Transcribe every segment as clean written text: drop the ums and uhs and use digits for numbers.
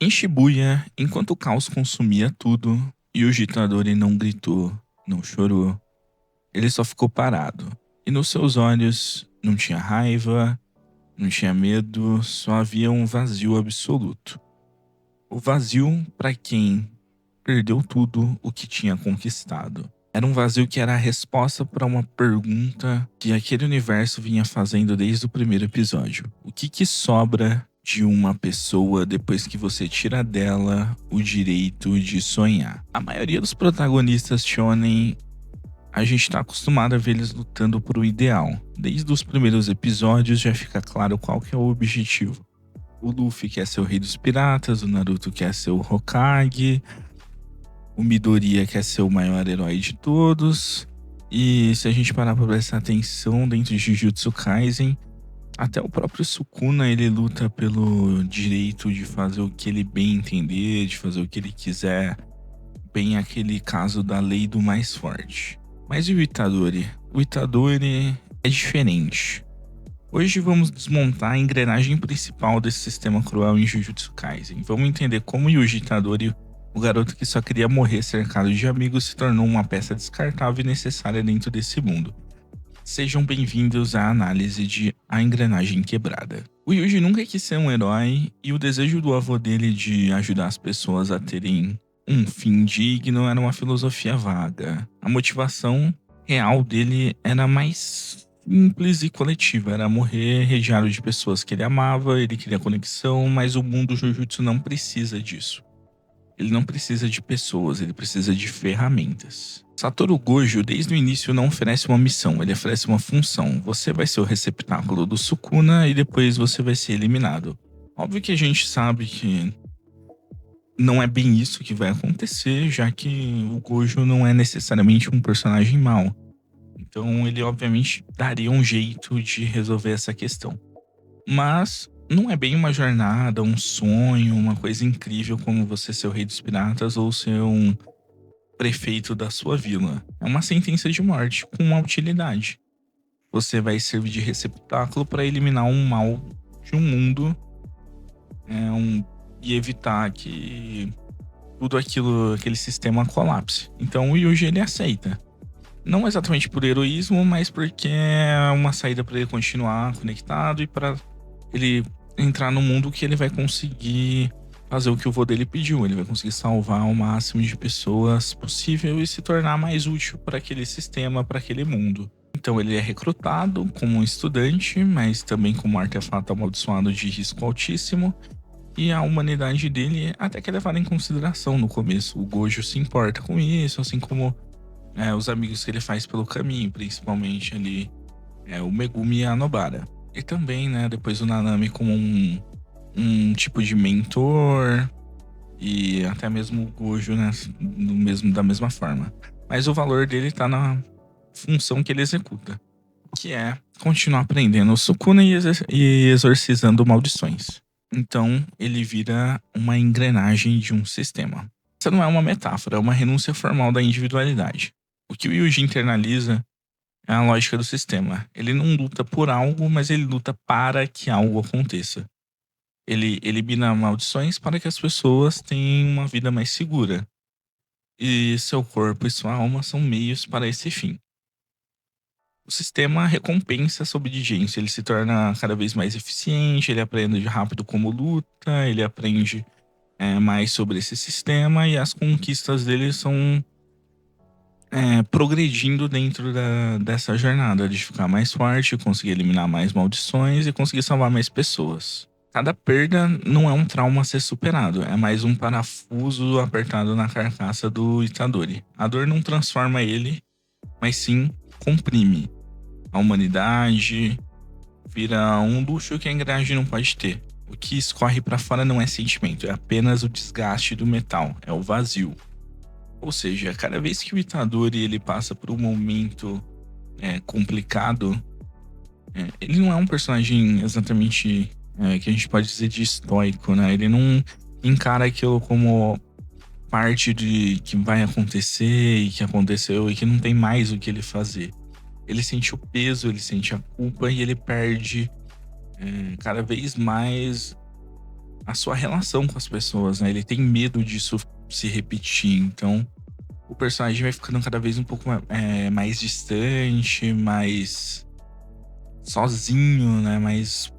Em Shibuya, enquanto o caos consumia tudo e o Itadori não gritou, não chorou, ele só ficou parado. E nos seus olhos não tinha raiva, não tinha medo, só havia um vazio absoluto. O vazio para quem perdeu tudo o que tinha conquistado. Era um vazio que era a resposta para uma pergunta que aquele universo vinha fazendo desde o primeiro episódio. O que sobra de uma pessoa depois que você tira dela o direito de sonhar? A maioria dos protagonistas shonen, a gente tá acostumado a ver eles lutando por um ideal. Desde os primeiros episódios já fica claro qual que é o objetivo. O Luffy quer ser o rei dos piratas, o Naruto quer ser o Hokage, o Midoriya quer ser o maior herói de todos. E se a gente parar pra prestar atenção dentro de Jujutsu Kaisen, até o próprio Sukuna ele luta pelo direito de fazer o que ele bem entender, de fazer o que ele quiser. Bem aquele caso da lei do mais forte. Mas e o Itadori? O Itadori é diferente. Hoje vamos desmontar a engrenagem principal desse sistema cruel em Jujutsu Kaisen. Vamos entender como o Yuji Itadori, o garoto que só queria morrer cercado de amigos, se tornou uma peça descartável e necessária dentro desse mundo. Sejam bem-vindos à análise de A Engrenagem Quebrada. O Yuji nunca quis ser um herói e o desejo do avô dele de ajudar as pessoas a terem um fim digno era uma filosofia vaga. A motivação real dele era mais simples e coletiva, era morrer rodeado de pessoas que ele amava, ele queria conexão, mas o mundo Jujutsu não precisa disso. Ele não precisa de pessoas, ele precisa de ferramentas. Satoru Gojo, desde o início, não oferece uma missão, ele oferece uma função. Você vai ser o receptáculo do Sukuna e depois você vai ser eliminado. Óbvio que a gente sabe que não é bem isso que vai acontecer, já que o Gojo não é necessariamente um personagem mau. Então ele obviamente daria um jeito de resolver essa questão. Mas não é bem uma jornada, um sonho, uma coisa incrível como você ser o rei dos piratas ou ser um prefeito da sua vila. É uma sentença de morte com uma utilidade. Você vai servir de receptáculo para eliminar um mal de um mundo e evitar que tudo aquele sistema colapse. Então o Yuji ele aceita. Não exatamente por heroísmo, mas porque é uma saída para ele continuar conectado e para ele entrar no mundo que ele vai conseguir fazer o que o vô dele pediu. Ele vai conseguir salvar o máximo de pessoas possível e se tornar mais útil para aquele sistema, para aquele mundo. Então ele é recrutado como um estudante, mas também como um artefato amaldiçoado de risco altíssimo. E a humanidade dele até que é levada em consideração no começo. O Gojo se importa com isso, assim como os amigos que ele faz pelo caminho, principalmente ali o Megumi e a Nobara. E também, depois o Nanami como um tipo de mentor e até mesmo o Gojo, da mesma forma. Mas o valor dele tá na função que ele executa, que é continuar aprendendo o Sukuna e exorcizando maldições. Então, ele vira uma engrenagem de um sistema. Essa não é uma metáfora, é uma renúncia formal da individualidade. O que o Yuji internaliza é a lógica do sistema. Ele não luta por algo, mas ele luta para que algo aconteça. Ele elimina maldições para que as pessoas tenham uma vida mais segura. E seu corpo e sua alma são meios para esse fim. O sistema recompensa essa obediência, ele se torna cada vez mais eficiente, ele aprende rápido como luta, ele aprende mais sobre esse sistema e as conquistas dele são progredindo dentro dessa jornada de ficar mais forte, conseguir eliminar mais maldições e conseguir salvar mais pessoas. Cada perda não é um trauma a ser superado, é mais um parafuso apertado na carcaça do Itadori. A dor não transforma ele, mas sim comprime. A humanidade vira um luxo que a engrenagem não pode ter. O que escorre para fora não é sentimento, é apenas o desgaste do metal, é o vazio. Ou seja, cada vez que o Itadori ele passa por um momento complicado, ele não é um personagem exatamente que a gente pode dizer de estoico, né? Ele não encara aquilo como parte de que vai acontecer e que aconteceu e que não tem mais o que ele fazer. Ele sente o peso, ele sente a culpa e ele perde cada vez mais a sua relação com as pessoas, né? Ele tem medo disso se repetir. Então, o personagem vai ficando cada vez um pouco mais distante, mais sozinho, né? Mais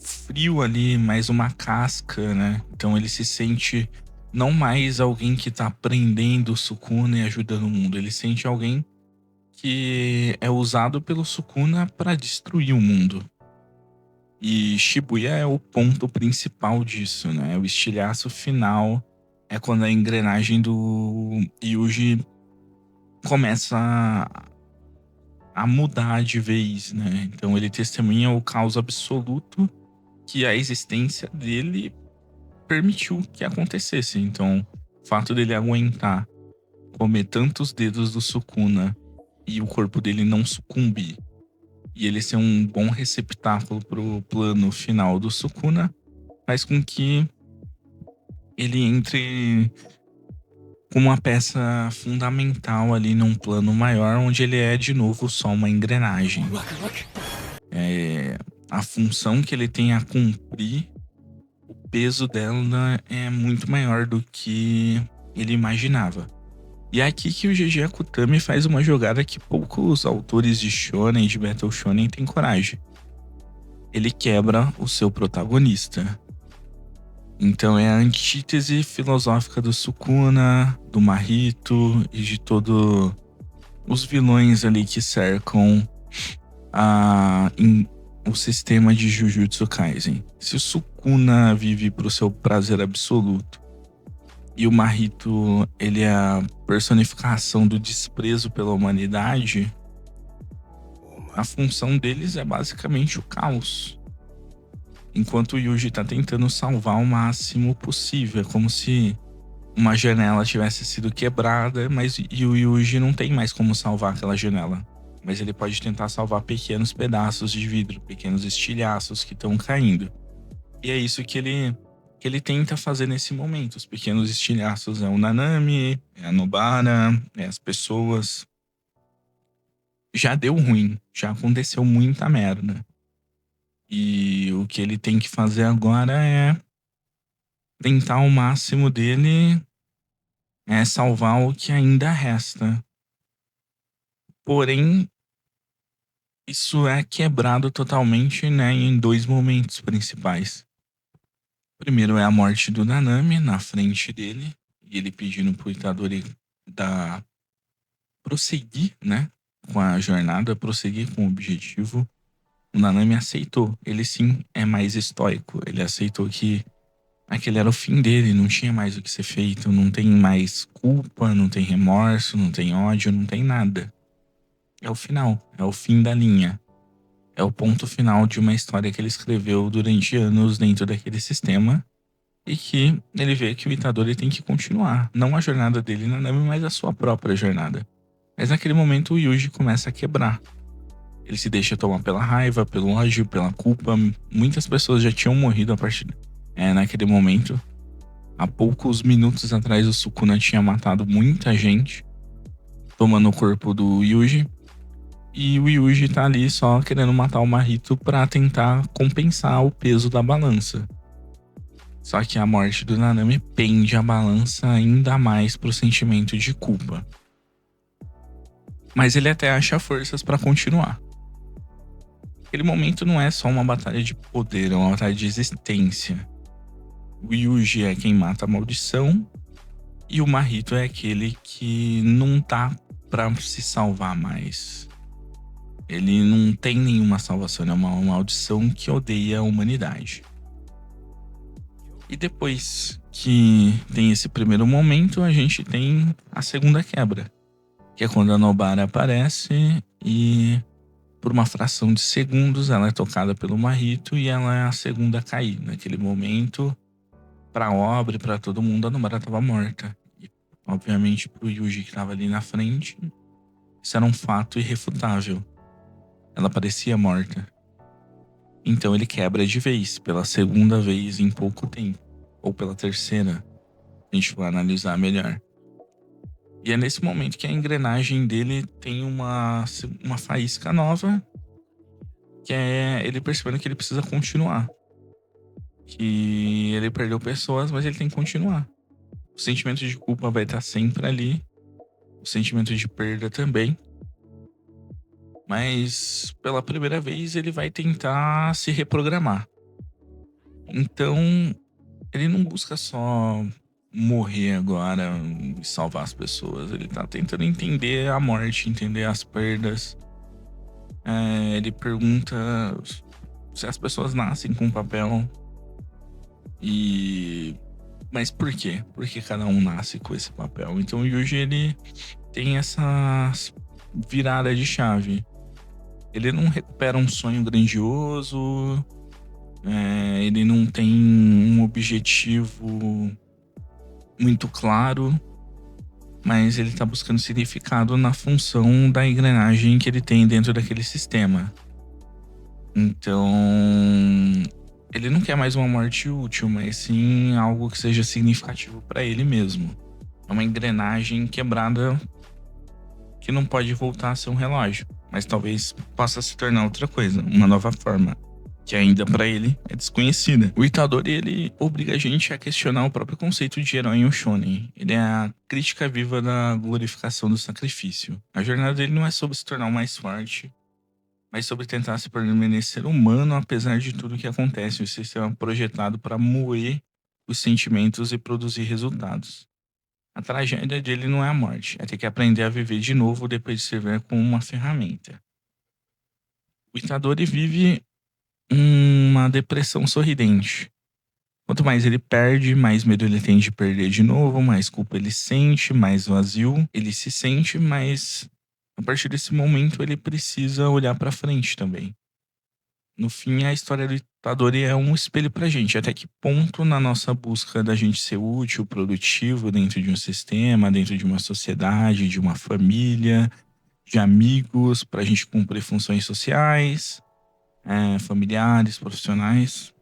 frio ali, mais uma casca, né? Então ele se sente não mais alguém que tá aprendendo o Sukuna e ajudando o mundo. Ele sente alguém que é usado pelo Sukuna para destruir o mundo. E Shibuya é o ponto principal disso, né? O estilhaço final é quando a engrenagem do Yuji começa a mudar de vez, né? Então ele testemunha o caos absoluto que a existência dele permitiu que acontecesse. Então, o fato dele aguentar comer tantos dedos do Sukuna e o corpo dele não sucumbir, e ele ser um bom receptáculo pro plano final do Sukuna, faz com que ele entre como uma peça fundamental ali num plano maior, onde ele é de novo só uma engrenagem. A função que ele tem a cumprir, o peso dela é muito maior do que ele imaginava. E é aqui que o GG Akutami faz uma jogada que poucos autores de shonen, de Battle Shonen, têm coragem. Ele quebra o seu protagonista. Então é a antítese filosófica do Sukuna, do Mahito e de todos os vilões ali que cercam o sistema de Jujutsu Kaisen. Se o Sukuna vive pro seu prazer absoluto e o Mahito, ele é a personificação do desprezo pela humanidade, a função deles é basicamente o caos. Enquanto o Yuji tá tentando salvar o máximo possível. É como se uma janela tivesse sido quebrada, mas e o Yuji não tem mais como salvar aquela janela. Mas ele pode tentar salvar pequenos pedaços de vidro, pequenos estilhaços que estão caindo. E é isso que ele tenta fazer nesse momento. Os pequenos estilhaços é o Nanami, é a Nobara, é as pessoas. Já deu ruim, já aconteceu muita merda. E o que ele tem que fazer agora é tentar o máximo dele salvar o que ainda resta. Porém, isso é quebrado totalmente, né, em dois momentos principais. Primeiro é a morte do Nanami na frente dele, e ele pedindo pro Itadori prosseguir, né, com a jornada, prosseguir com o objetivo. O Nanami aceitou. Ele sim é mais estoico. Ele aceitou que aquele era o fim dele, não tinha mais o que ser feito, não tem mais culpa, não tem remorso, não tem ódio, não tem nada. É o final, é o fim da linha. É o ponto final de uma história que ele escreveu durante anos dentro daquele sistema e que ele vê que o Itadori tem que continuar. Não a jornada dele na Nami, mas a sua própria jornada. Mas naquele momento o Yuji começa a quebrar. Ele se deixa tomar pela raiva, pelo ódio, pela culpa. Muitas pessoas já tinham morrido a partir naquele momento. Há poucos minutos atrás o Sukuna tinha matado muita gente, tomando o corpo do Yuji. E o Yuji tá ali só querendo matar o Mahito pra tentar compensar o peso da balança. Só que a morte do Nanami pende a balança ainda mais pro sentimento de culpa. Mas ele até acha forças pra continuar. Aquele momento não é só uma batalha de poder, é uma batalha de existência. O Yuji é quem mata a maldição e o Mahito é aquele que não tá pra se salvar mais. Ele não tem nenhuma salvação, é uma maldição que odeia a humanidade. E depois que tem esse primeiro momento, a gente tem a segunda quebra, que é quando a Nobara aparece e por uma fração de segundos ela é tocada pelo Mahito e ela é a segunda a cair. Naquele momento, pra obra e pra todo mundo, a Nobara estava morta. E, obviamente, pro Yuji que estava ali na frente, isso era um fato irrefutável. Ela parecia morta. Então ele quebra de vez, pela segunda vez em pouco tempo. Ou pela terceira. A gente vai analisar melhor. E é nesse momento que a engrenagem dele tem uma faísca nova, que é ele percebendo que ele precisa continuar. que ele perdeu pessoas, mas ele tem que continuar. O sentimento de culpa vai estar sempre ali, o sentimento de perda também. Mas pela primeira vez ele vai tentar se reprogramar. Então, ele não busca só morrer agora e salvar as pessoas. Ele tá tentando entender a morte, entender as perdas. Ele pergunta se as pessoas nascem com papel. Mas por quê? Por que cada um nasce com esse papel? Então o Yuji, ele tem essa virada de chave. Ele não recupera um sonho grandioso. Ele não tem um objetivo muito claro, mas ele tá buscando significado na função da engrenagem que ele tem dentro daquele sistema. Então, ele não quer mais uma morte útil, mas sim algo que seja significativo para ele mesmo. É uma engrenagem quebrada que não pode voltar a ser um relógio, mas talvez possa se tornar outra coisa, uma nova forma, que ainda para ele é desconhecida. O Itadori, ele obriga a gente a questionar o próprio conceito de herói em um shonen. Ele é a crítica viva da glorificação do sacrifício. A jornada dele não é sobre se tornar o mais forte, mas sobre tentar se permanecer humano apesar de tudo que acontece. O sistema projetado para moer os sentimentos e produzir resultados. A tragédia dele não é a morte, é ter que aprender a viver de novo depois de servir como uma ferramenta. O Itadori vive uma depressão sorridente. Quanto mais ele perde, mais medo ele tem de perder de novo, mais culpa ele sente, mais vazio ele se sente, mas a partir desse momento ele precisa olhar pra frente também. No fim, a história do Itadori é um espelho pra gente. Até que ponto na nossa busca da gente ser útil, produtivo dentro de um sistema, dentro de uma sociedade, de uma família, de amigos, pra gente cumprir funções sociais, familiares, profissionais.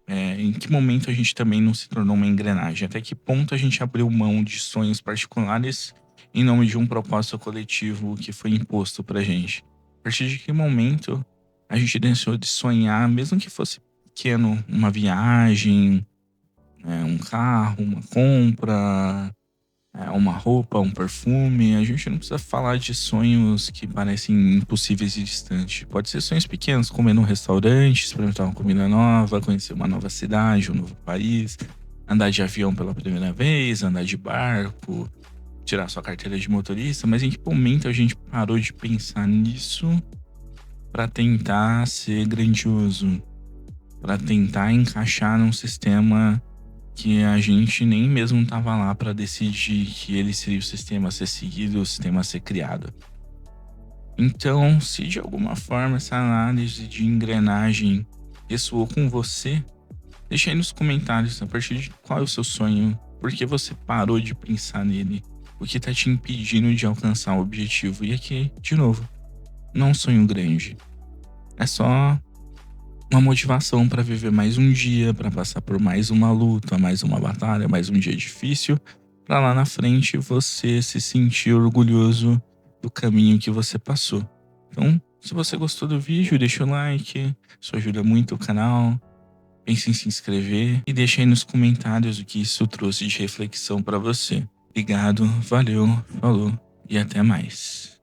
Em que momento a gente também não se tornou uma engrenagem? Até que ponto a gente abriu mão de sonhos particulares em nome de um propósito coletivo que foi imposto pra gente? A partir de que momento a gente deixou de sonhar, mesmo que fosse pequeno, uma viagem, um carro, uma compra, uma roupa, um perfume? A gente não precisa falar de sonhos que parecem impossíveis e distantes. Pode ser sonhos pequenos, comer num restaurante, experimentar uma comida nova, conhecer uma nova cidade, um novo país, andar de avião pela primeira vez, andar de barco, tirar sua carteira de motorista. Mas em que momento a gente parou de pensar nisso para tentar ser grandioso, para tentar encaixar num sistema que a gente nem mesmo tava lá para decidir que ele seria o sistema a ser seguido, o sistema a ser criado? Então, se de alguma forma essa análise de engrenagem ressoou com você, deixa aí nos comentários a partir de qual é o seu sonho, por que você parou de pensar nele, o que tá te impedindo de alcançar o objetivo. E aqui, de novo, não é um sonho grande, é só uma motivação para viver mais um dia, para passar por mais uma luta, mais uma batalha, mais um dia difícil, para lá na frente você se sentir orgulhoso do caminho que você passou. Então, se você gostou do vídeo, deixa o like, isso ajuda muito o canal. Pense em se inscrever e deixa aí nos comentários o que isso trouxe de reflexão para você. Obrigado, valeu, falou e até mais.